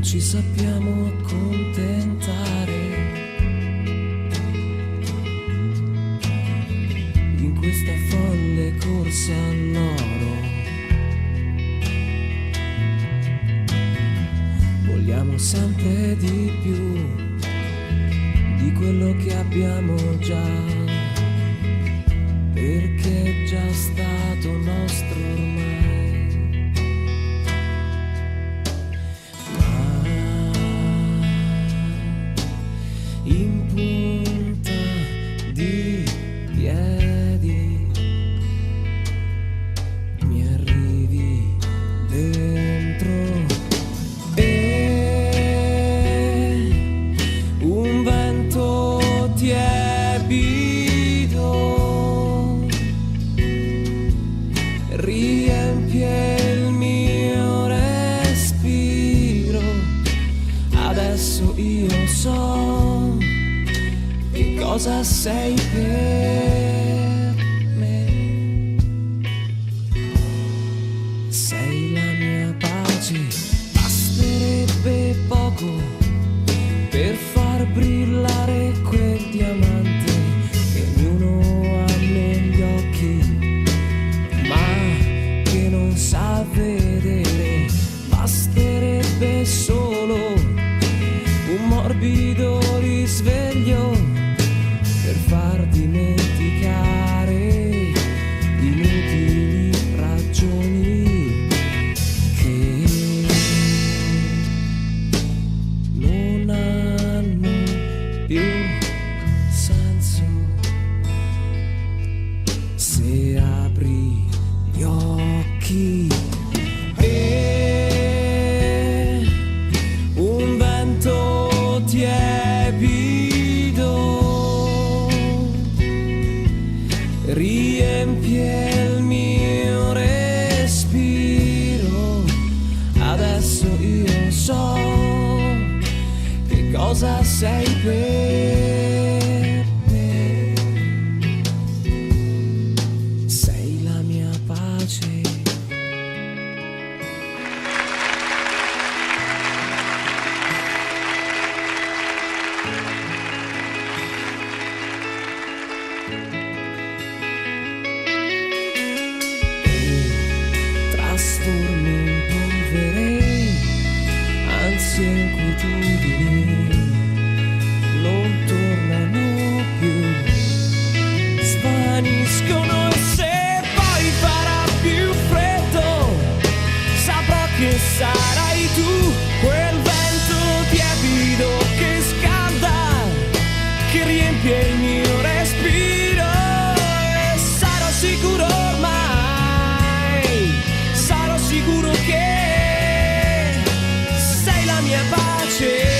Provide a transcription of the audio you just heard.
ci sappiamo accontentare in questa folle corsa all'oro. Vogliamo sempre di più di quello che abbiamo già, perché è già stato nostro ormai. In punta di piedi mi arrivi dentro e un vento tiepido riempie il mio respiro. Adesso io so che cosa sei per me. Sei la mia pace, basterebbe poco per far brillare quel diamante che ognuno ha negli occhi, ma che non sa vedere. Basterebbe solo un morbido risveglio per far dimenticare inutili ragioni che non hanno più senso. Se apri gli occhi e un vento tiepido riempie il mio respiro. Adesso io so che cosa sei per me. Sei la mia pace. Trasformi in polvere ansie e inquietudini, non tornano più, svaniscono. E se poi farà più freddo, saprò che sarai tu quel vento tiepido che scalda, che riempie il mio respiro. E sarò sicuro ormai, sarò sicuro che sei la mia pace.